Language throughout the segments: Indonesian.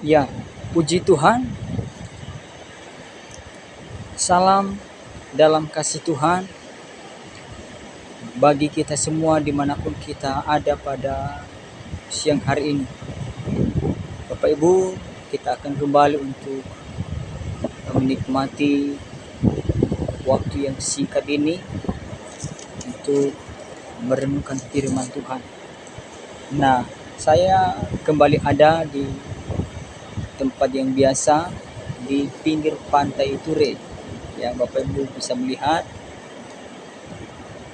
Ya, puji Tuhan. Salam dalam kasih Tuhan bagi kita semua dimanapun kita ada pada siang hari ini. Bapak Ibu, kita akan kembali untuk menikmati waktu yang singkat ini untuk merenungkan firman Tuhan. Nah, saya kembali ada di tempat yang biasa di pinggir pantai Ture. Ya, Bapak Ibu bisa melihat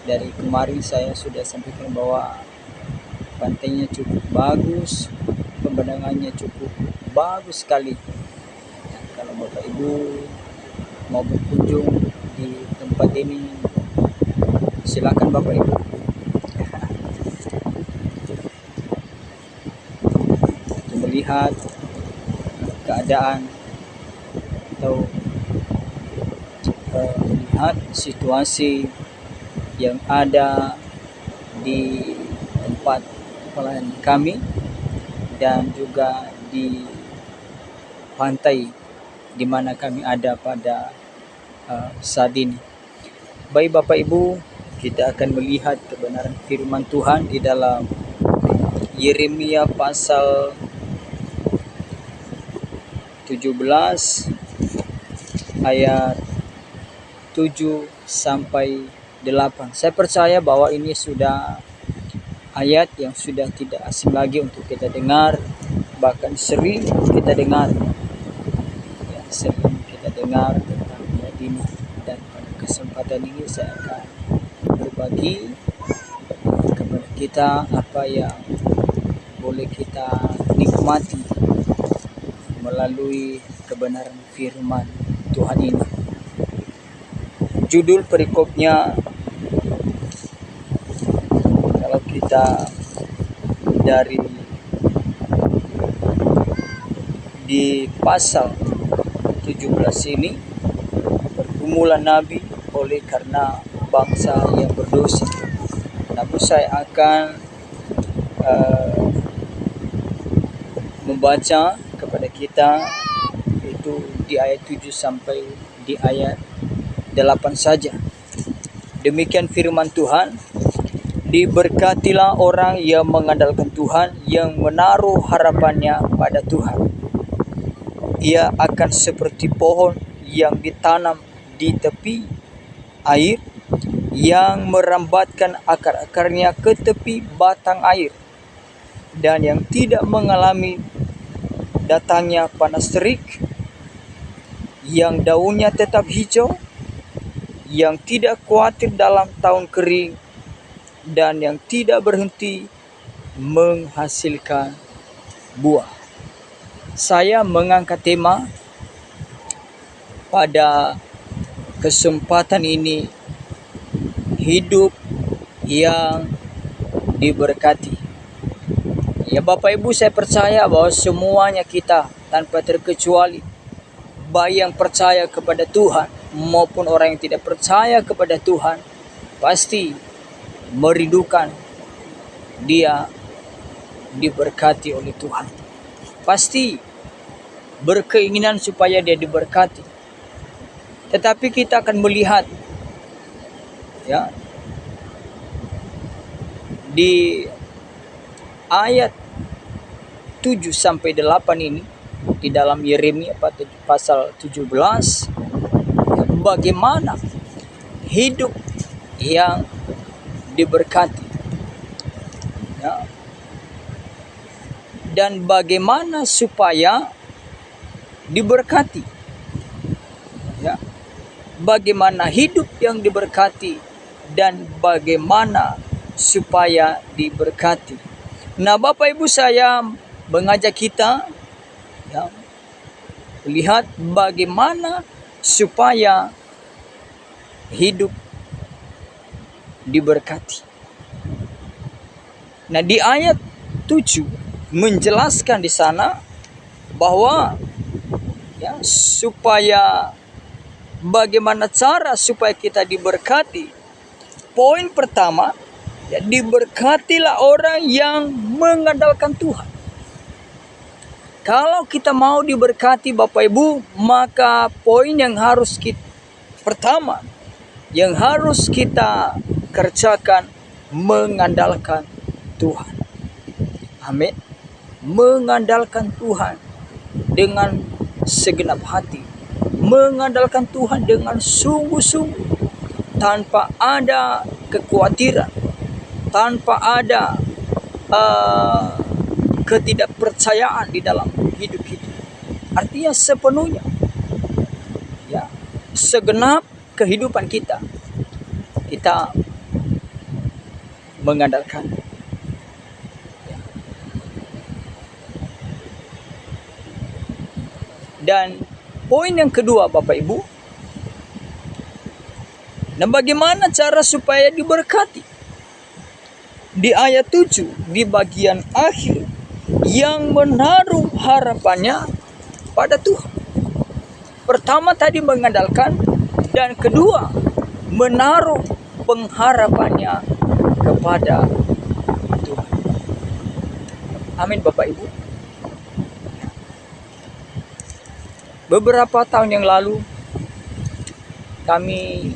dari kemarin saya sudah sampaikan bahwa pantainya cukup bagus, pemandangannya cukup bagus sekali. Nah, kalau Bapak Ibu mau berkunjung di tempat ini, silakan Bapak Ibu. Untuk melihat keadaan atau melihat situasi yang ada di tempat pelayanan kami dan juga di pantai di mana kami ada pada saat ini. Baik Bapak Ibu, kita akan melihat kebenaran firman Tuhan di dalam Yeremia pasal 17 ayat 7 sampai 8. Saya percaya bahwa ini sudah ayat yang sudah tidak asing lagi untuk kita dengar, bahkan sering kita dengar. Ya, sering kita dengar tentang ayat ini, dan pada kesempatan ini saya akan berbagi kepada kita apa yang boleh kita nikmati melalui kebenaran firman Tuhan ini. Judul perikopnya, kalau kita dari di pasal 17 ini, pergumulan Nabi oleh karena bangsa yang berdosa. Namun saya akan membaca kepada kita itu di ayat 7 sampai di ayat 8 saja. Demikian firman Tuhan. Diberkatilah orang yang mengandalkan Tuhan, yang menaruh harapannya pada Tuhan. Ia akan seperti pohon yang ditanam di tepi air, yang merambatkan akar-akarnya ke tepi batang air, dan yang tidak mengalami datangnya panas terik, yang daunnya tetap hijau, yang tidak khawatir dalam tahun kering, dan yang tidak berhenti menghasilkan buah. Saya mengangkat tema pada kesempatan ini, hidup yang diberkati. Ya Bapak Ibu, saya percaya bahwa semuanya kita tanpa terkecuali, baik yang percaya kepada Tuhan maupun orang yang tidak percaya kepada Tuhan, pasti merindukan dia diberkati oleh Tuhan. Pasti berkeinginan supaya dia diberkati. Tetapi kita akan melihat ya di ayat 7 sampai 8 ini di dalam Yeremia pasal 17, bagaimana hidup yang diberkati, ya, dan bagaimana supaya diberkati, ya, bagaimana hidup yang diberkati dan bagaimana supaya diberkati. Nah Bapak Ibu, saya mengajak kita ya, lihat bagaimana supaya hidup diberkati. Nah di ayat 7 menjelaskan di sana bahwa ya, supaya bagaimana cara supaya kita diberkati. Poin pertama, diberkatilah orang yang mengandalkan Tuhan. Kalau kita mau diberkati Bapak Ibu, maka poin yang harus pertama yang harus kita kerjakan mengandalkan Tuhan. Amin. Mengandalkan Tuhan dengan segenap hati, mengandalkan Tuhan dengan sungguh-sungguh, tanpa ada kekhawatiran, tanpa ada ketidakpercayaan di dalam hidup kita. Artinya sepenuhnya, ya, segenap kehidupan kita mengandalkan. Dan poin yang kedua Bapak Ibu, nah bagaimana cara supaya diberkati? Di ayat 7 di bagian akhir, yang menaruh harapannya pada Tuhan. Pertama tadi mengandalkan, dan kedua menaruh pengharapannya kepada Tuhan. Amin Bapak Ibu. Beberapa tahun yang lalu kami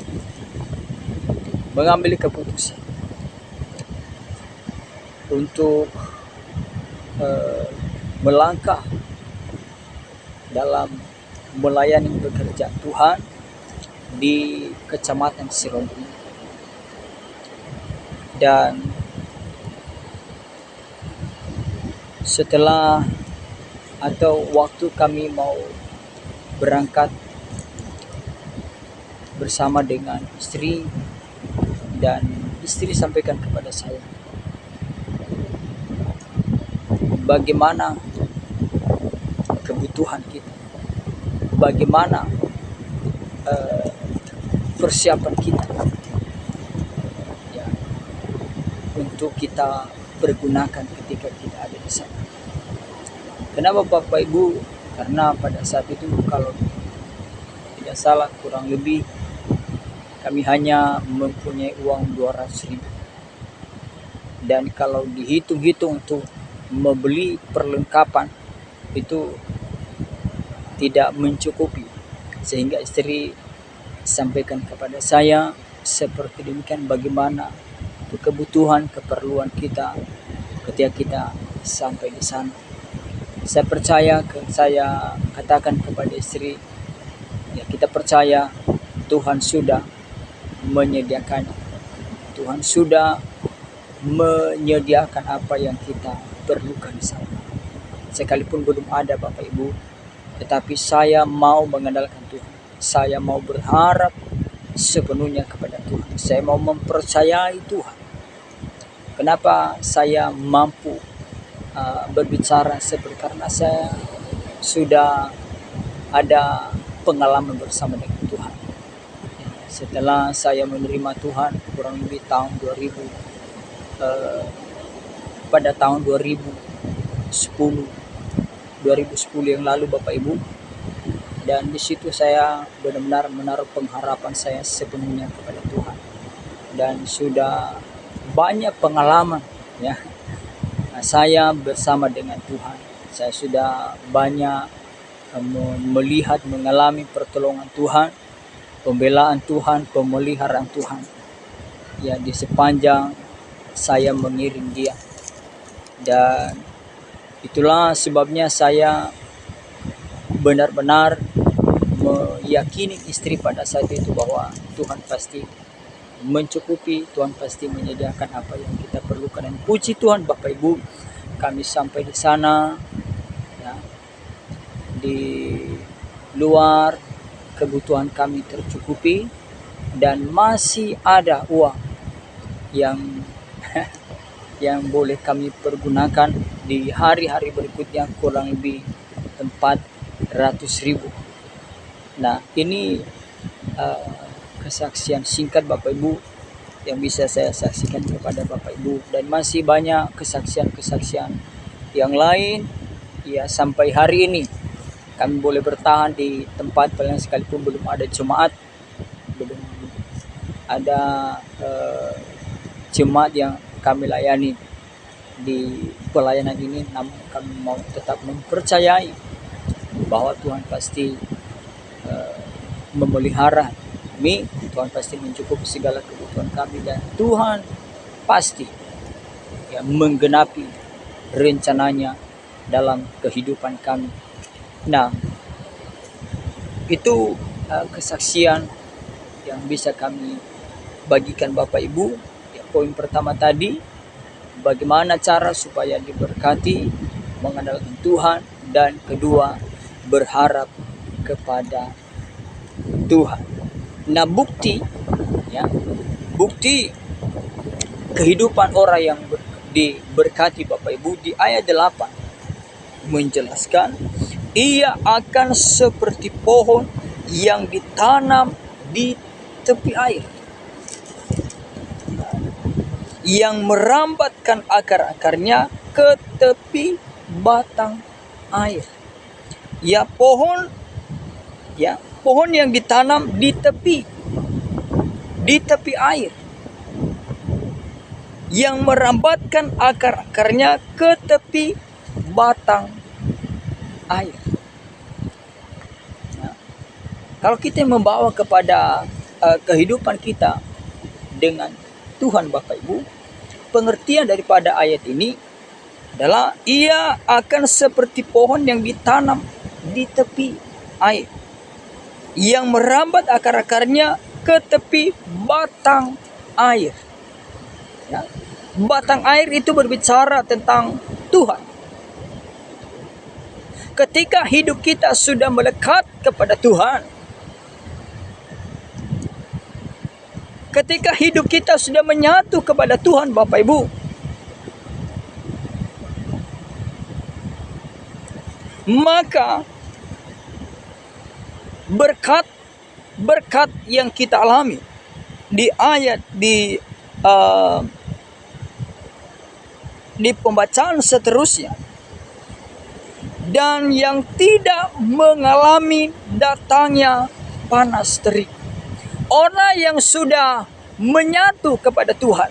mengambil keputusan untuk melangkah dalam melayani pekerjaan Tuhan di Kecamatan Seronding. Dan setelah atau waktu kami mau berangkat bersama dengan istri, dan istri sampaikan kepada saya bagaimana kebutuhan kita, bagaimana persiapan kita, ya, untuk kita pergunakan ketika kita ada di sana. Kenapa Bapak Ibu? Karena pada saat itu kalau tidak salah kurang lebih kami hanya mempunyai uang 200.000. Dan kalau dihitung-hitung untuk membeli perlengkapan itu tidak mencukupi, sehingga istri sampaikan kepada saya seperti demikian, bagaimana kebutuhan keperluan kita ketika kita sampai di sana. Saya katakan kepada istri, ya, kita percaya Tuhan sudah menyediakan, Tuhan sudah menyediakan apa yang kita perlukan di sana. Sekalipun belum ada Bapak Ibu, tetapi saya mau mengandalkan Tuhan. Saya mau berharap sepenuhnya kepada Tuhan. Saya mau mempercayai Tuhan. Kenapa saya mampu berbicara seperti, karena saya sudah ada pengalaman bersama dengan Tuhan. Setelah saya menerima Tuhan kurang lebih tahun 2000, pada tahun 2010 yang lalu Bapak Ibu, dan di situ saya benar-benar menaruh pengharapan saya sepenuhnya kepada Tuhan, dan sudah banyak pengalaman, ya, saya bersama dengan Tuhan. Saya sudah banyak melihat, mengalami pertolongan Tuhan, pembelaan Tuhan, pemeliharaan Tuhan, ya, di sepanjang saya mengiring Dia. Dan itulah sebabnya saya benar-benar meyakini istri pada saat itu bahwa Tuhan pasti mencukupi, Tuhan pasti menyediakan apa yang kita perlukan. Dan puji Tuhan Bapak Ibu, kami sampai di sana, ya, di luar kebutuhan kami tercukupi, dan masih ada uang yang yang boleh kami pergunakan di hari-hari berikutnya, kurang lebih 400.000. Nah, ini kesaksian singkat Bapak Ibu yang bisa saya saksikan kepada Bapak Ibu, dan masih banyak kesaksian-kesaksian yang lain, ya, sampai hari ini kami boleh bertahan di tempat paling, sekalipun belum ada jemaat, belum ada jemaat yang kami layani, di pelayanan ini, namun kami mau tetap mempercayai bahwa Tuhan pasti memelihara kami, Tuhan pasti mencukupi segala kebutuhan kami, dan Tuhan pasti menggenapi rencananya dalam kehidupan kami. Nah, itu kesaksian yang bisa kami bagikan Bapak Ibu. Poin pertama tadi, bagaimana cara supaya diberkati, mengandalkan Tuhan, dan kedua, berharap kepada Tuhan. Nah, bukti kehidupan orang yang diberkati Bapak Ibu di ayat 8 menjelaskan, ia akan seperti pohon yang ditanam di tepi air, yang merambatkan akar-akarnya ke tepi batang air. Pohon yang ditanam di tepi air, yang merambatkan akar-akarnya ke tepi batang air. Nah, kalau kita membawa kepada kehidupan kita dengan Tuhan Bapak Ibu, pengertian daripada ayat ini adalah ia akan seperti pohon yang ditanam di tepi air, yang merambat akar-akarnya ke tepi batang air. Batang air itu berbicara tentang Tuhan. Ketika hidup kita sudah melekat kepada Tuhan, ketika hidup kita sudah menyatu kepada Tuhan Bapak Ibu, maka berkat yang kita alami di ayat di pembacaan seterusnya, dan yang tidak mengalami datangnya panas terik. Orang yang sudah menyatu kepada Tuhan,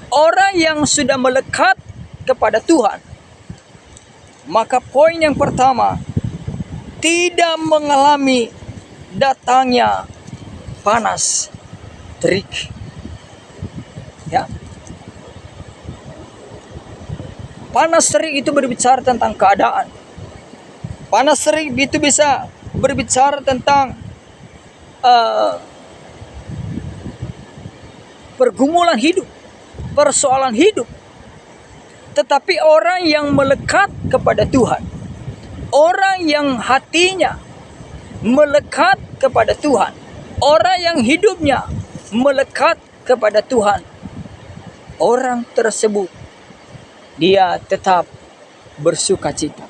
orang yang sudah melekat kepada Tuhan, maka poin yang pertama, tidak mengalami datangnya panas terik. Panas terik itu berbicara tentang keadaan. Panas terik itu bisa berbicara tentang pergumulan hidup, persoalan hidup. Tetapi orang yang melekat kepada Tuhan, orang yang hatinya melekat kepada Tuhan, orang yang hidupnya melekat kepada Tuhan, orang tersebut dia tetap bersukacita,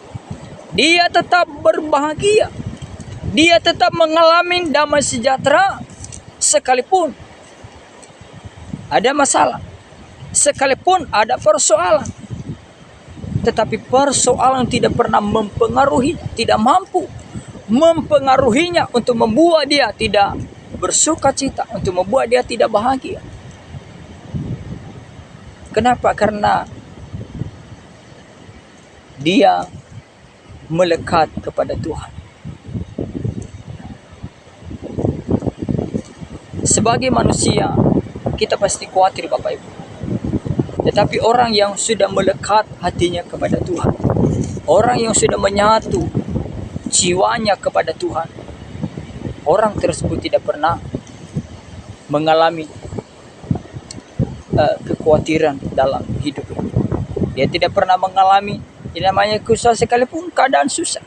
dia tetap berbahagia, dia tetap mengalami damai sejahtera sekalipun ada masalah, sekalipun ada persoalan. Tetapi persoalan tidak pernah mempengaruhi, tidak mampu mempengaruhinya untuk membuat dia tidak bersukacita, untuk membuat dia tidak bahagia. Kenapa? Karena dia melekat kepada Tuhan. Sebagai manusia, kita pasti khawatir Bapak Ibu. Tetapi orang yang sudah melekat hatinya kepada Tuhan, orang yang sudah menyatu jiwanya kepada Tuhan, orang tersebut tidak pernah mengalami kekhawatiran dalam hidup. Dia tidak pernah mengalami yang namanya susah, sekalipun keadaan susah.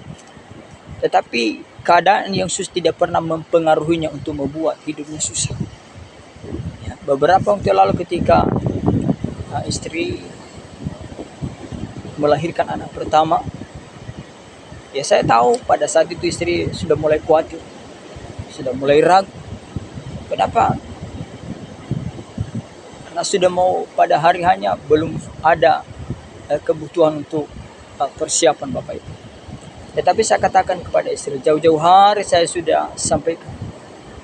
Tetapi keadaan yang susah tidak pernah mempengaruhinya untuk membuat hidupnya susah. Beberapa waktu lalu ketika istri melahirkan anak pertama, saya tahu pada saat itu istri sudah mulai khawatir, sudah mulai ragu. Kenapa? Karena sudah mau pada hari hanya belum ada kebutuhan untuk persiapan Bapak Ibu. Tetapi saya katakan kepada istri, jauh-jauh hari saya sudah sampaikan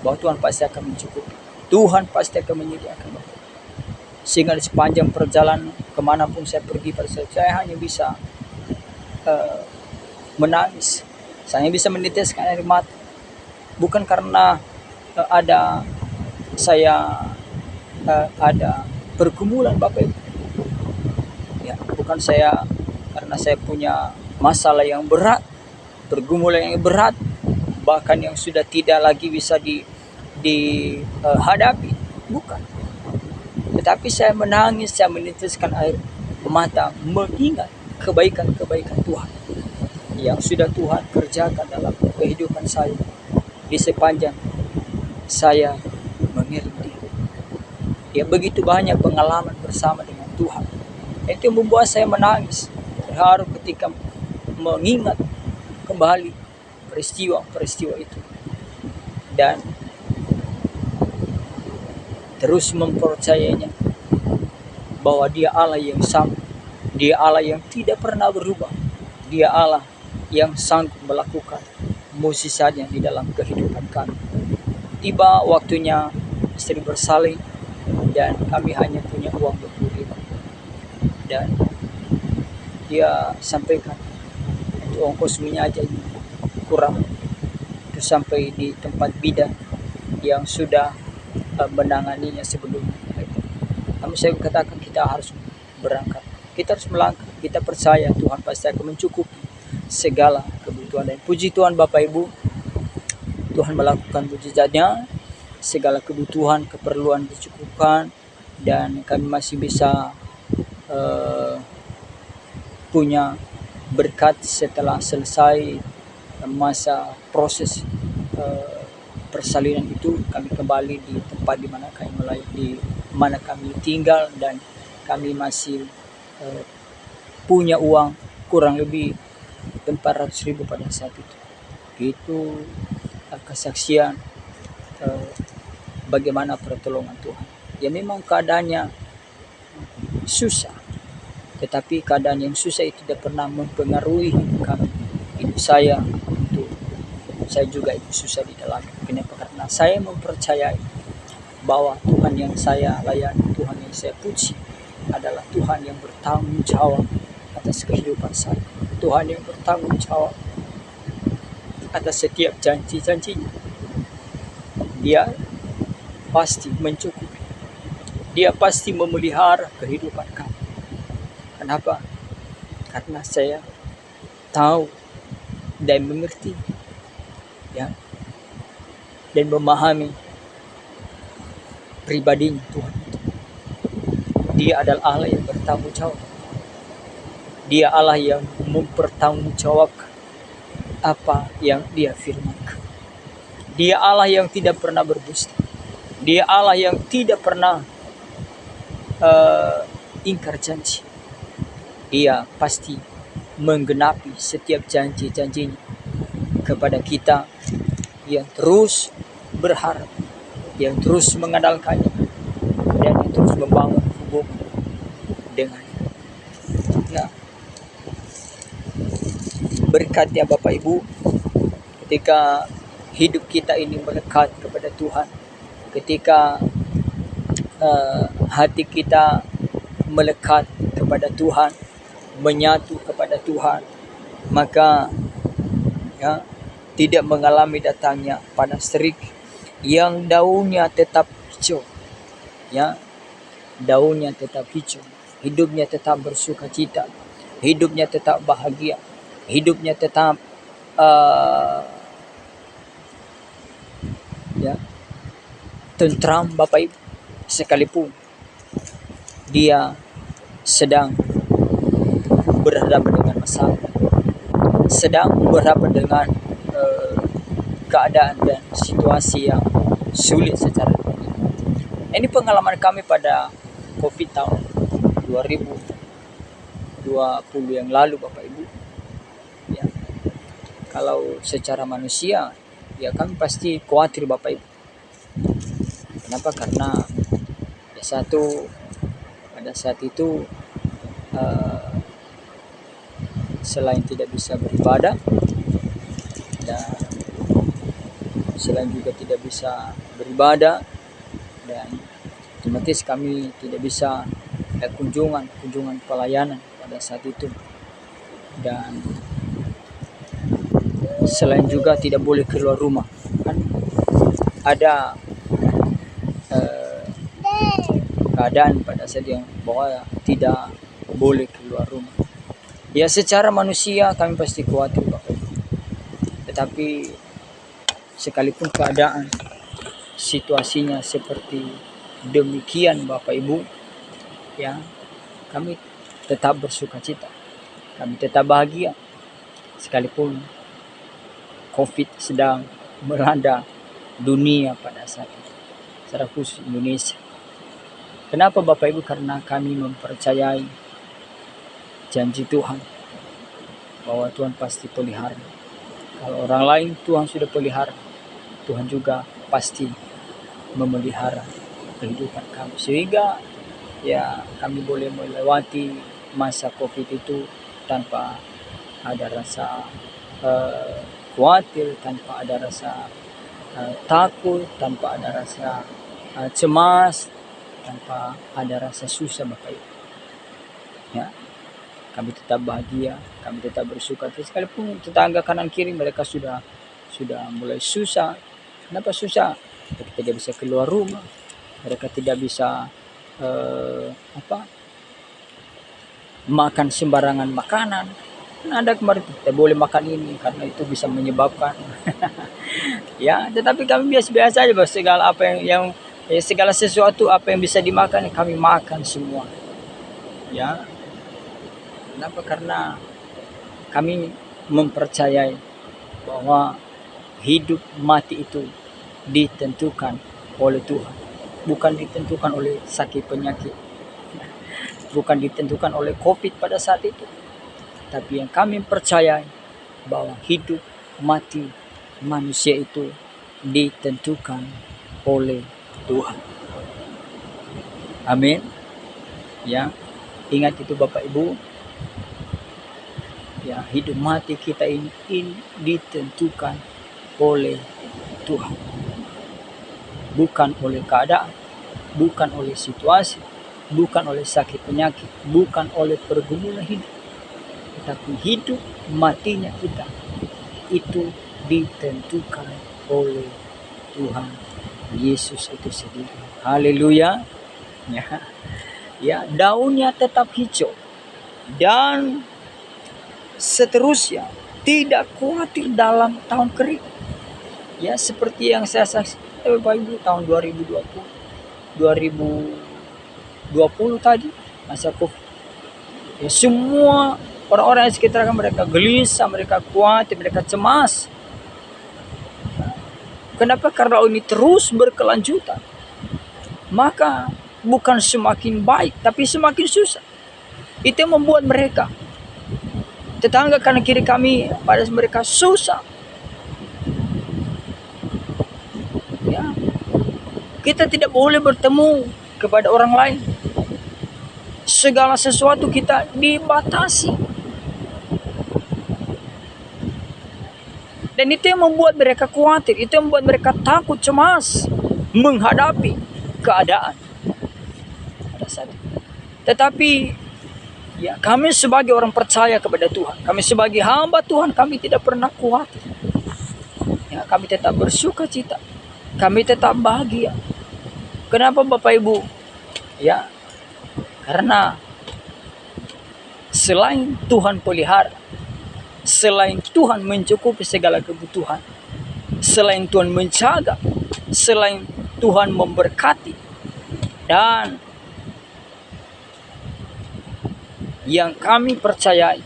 bahwa Tuhan pasti akan mencukupi, Tuhan pasti akan menyediakan Bapak. sehingga di sepanjang perjalanan kemanapun saya pergi pada saat saya hanya bisa eh, menangis, saya bisa meneteskan air mata, bukan karena ada pergumulan Bapak Ibu, ya bukan karena saya punya masalah yang berat, pergumulan yang berat, bahkan yang sudah tidak lagi bisa dihadapi, bukan. Tetapi saya menangis, saya meneteskan air mata mengingat kebaikan-kebaikan Tuhan yang sudah Tuhan kerjakan dalam kehidupan saya di sepanjang saya mengiring Dia. Ya begitu banyak pengalaman bersama dengan Tuhan. Itu membuat saya menangis, terharu ketika mengingat kembali peristiwa-peristiwa itu, dan terus mempercayainya bahwa Dia Allah yang sama, Dia Allah yang tidak pernah berubah, Dia Allah yang sanggup melakukan mukjizatnya di dalam kehidupan kami. Tiba waktunya istri bersalin dan kami hanya punya uang 20.000, dan dia sampaikan itu ongkos minyak aja kurang itu sampai di tempat bidan yang sudah menanganinya sebelumnya. Namun saya katakan kita harus berangkat, kita harus melangkah, kita percaya Tuhan pasti akan mencukupi segala kebutuhan. Dan puji Tuhan Bapak Ibu, Tuhan melakukan mujizatnya, segala kebutuhan, keperluan dicukupkan, dan kami masih bisa punya berkat setelah selesai masa proses persalinan itu. Kami kembali di tempat di mana kami tinggal, dan kami masih punya uang kurang lebih 400.000 pada saat itu. Itu kesaksian bagaimana pertolongan Tuhan. Ya memang keadaannya susah, tetapi keadaan yang susah itu tidak pernah mempengaruhi kami. Hidup saya untuk saya juga itu susah di dalam. Kenapa? Karena saya mempercayai bahwa Tuhan yang saya layani, Tuhan yang saya puji adalah Tuhan yang bertanggung jawab atas kehidupan saya, Tuhan yang bertanggung jawab atas setiap janji-janjinya. Dia pasti mencukupi, Dia pasti memelihara kehidupan kami. Kenapa? Karena saya tahu dan mengerti, ya, dan memahami pribadinya Tuhan itu. Dia adalah Allah yang bertanggung jawab. Dia Allah yang mempertanggungjawabkan apa yang Dia firmankan. Dia Allah yang tidak pernah berdusta. Dia Allah yang tidak pernah ingkar janji. Dia pasti menggenapi setiap janji-janjinya kepada kita yang terus berharap, yang terus mengandalkannya, dan yang terus membangun hubungan dengannya. Nah, berkatnya Bapak Ibu, ketika hidup kita ini melekat kepada Tuhan, ketika hati kita melekat kepada Tuhan, menyatu kepada Tuhan, maka ya tidak mengalami datangnya panas terik yang daunnya tetap hijau, ya daunnya tetap hijau, hidupnya tetap bersuka cita, hidupnya tetap bahagia, hidupnya tetap tentram Bapak Ibu, sekalipun dia sedang berhadapan dengan masalah, sedang berhadapan dengan keadaan dan situasi yang sulit secara ekonomi. Ini pengalaman kami pada COVID tahun 2020 yang lalu Bapak Ibu. Ya, kalau secara manusia ya kami pasti khawatir Bapak Ibu. Kenapa? Karena ya satu, pada saat itu selain tidak bisa beribadah, dan selain juga tidak bisa beribadah, dan otomatis kami tidak bisa kunjungan pelayanan pada saat itu. Dan selain juga tidak boleh keluar rumah, kan ada keadaan pada saat yang bahwa tidak boleh keluar rumah. Ya, secara manusia kami pasti khawatir Bapak Ibu. Tetapi sekalipun keadaan situasinya seperti demikian Bapak Ibu, ya, kami tetap bersuka cita, kami tetap bahagia sekalipun COVID sedang melanda dunia pada saat itu, secara khusus Indonesia. Kenapa Bapak Ibu? Karena kami mempercayai janji Tuhan bahwa Tuhan pasti pelihara. Kalau orang lain Tuhan sudah pelihara, Tuhan juga pasti memelihara kehidupan kami, sehingga ya kami boleh melewati masa COVID itu tanpa ada rasa khawatir, tanpa ada rasa takut, tanpa ada rasa cemas, tanpa ada rasa susah Bapak Ibu. Ya, kami tetap bahagia, kami tetap bersuka. Sekalipun tetangga kanan kiri mereka sudah mulai susah. Kenapa susah? Mereka tidak bisa keluar rumah, mereka tidak bisa makan sembarangan makanan. Ada kemarin tidak boleh makan ini karena itu bisa menyebabkan ya, tetapi kami biasa-biasa aja bahwa segala sesuatu apa yang bisa dimakan kami makan semua. Ya. Kenapa? Karena kami mempercayai bahwa hidup mati itu ditentukan oleh Tuhan, bukan ditentukan oleh sakit penyakit, bukan ditentukan oleh COVID pada saat itu. Tapi yang kami percaya bahwa hidup mati manusia itu ditentukan oleh Tuhan. Amin. Ya, ingat itu Bapak Ibu. Ya, hidup mati kita ini ditentukan oleh Tuhan, bukan oleh keadaan, bukan oleh situasi, bukan oleh sakit penyakit, bukan oleh pergumulan hidup. Tapi hidup matinya kita itu ditentukan oleh Tuhan Yesus itu sendiri. Haleluya. Ya, daunnya tetap hijau dan seterusnya, tidak khawatir dalam tahun kering. Ya, seperti yang saya saksikan Bapak Ibu tahun 2020 tadi masa COVID. Ya, semua orang-orang yang sekitar mereka gelisah, mereka khawatir, mereka cemas. Kenapa? Karena ini terus berkelanjutan. Maka bukan semakin baik, tapi semakin susah. Itu yang membuat mereka, tetangga kanan kiri kami, pada mereka susah. Ya, kita tidak boleh bertemu kepada orang lain. Segala sesuatu kita dibatasi. Dan itu yang membuat mereka khawatir, itu yang membuat mereka takut, cemas menghadapi keadaan pada saat itu. Tetapi ya, kami sebagai orang percaya kepada Tuhan, kami sebagai hamba Tuhan, kami tidak pernah khawatir. Ya, kami tetap bersuka cita, kami tetap bahagia. Kenapa Bapak Ibu? Ya, karena selain Tuhan pelihara, selain Tuhan mencukupi segala kebutuhan, selain Tuhan menjaga, selain Tuhan memberkati, dan yang kami percayai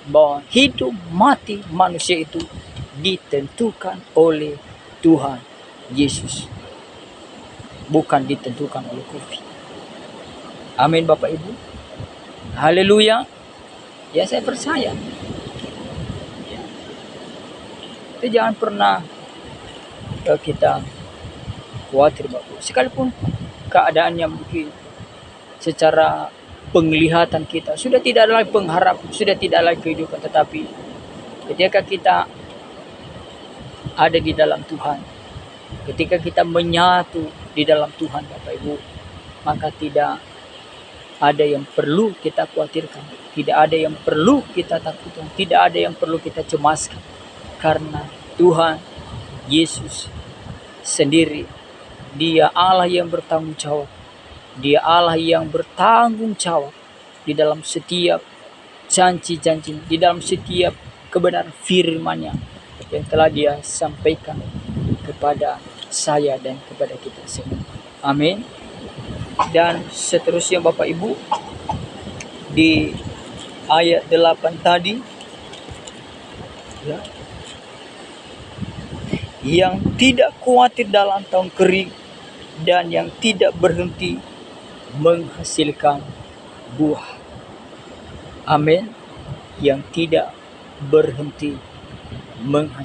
bahwa hidup mati manusia itu ditentukan oleh Tuhan Yesus, bukan ditentukan oleh COVID. Amin Bapak Ibu. Haleluya. Ya, saya percaya. Ya. Itu jangan pernah kita khawatir Bapak. Sekalipun keadaannya mungkin secara penglihatan kita sudah tidak lagi pengharapan, sudah tidak lagi kehidupan, tetapi ketika kita ada di dalam Tuhan, ketika kita menyatu di dalam Tuhan Bapak Ibu, maka tidak ada yang perlu kita khawatirkan, tidak ada yang perlu kita takutkan, tidak ada yang perlu kita cemaskan, karena Tuhan Yesus sendiri, Dia Allah yang bertanggung jawab, Dia Allah yang bertanggung jawab di dalam setiap janji-janji, di dalam setiap kebenaran firman-Nya yang telah Dia sampaikan kepada saya dan kepada kita semua. Amin. Dan seterusnya Bapak Ibu, di ayat 8 tadi, ya, yang tidak khawatir dalam tahun kering dan yang tidak berhenti menghasilkan buah. Amin. Yang tidak berhenti menghasilkan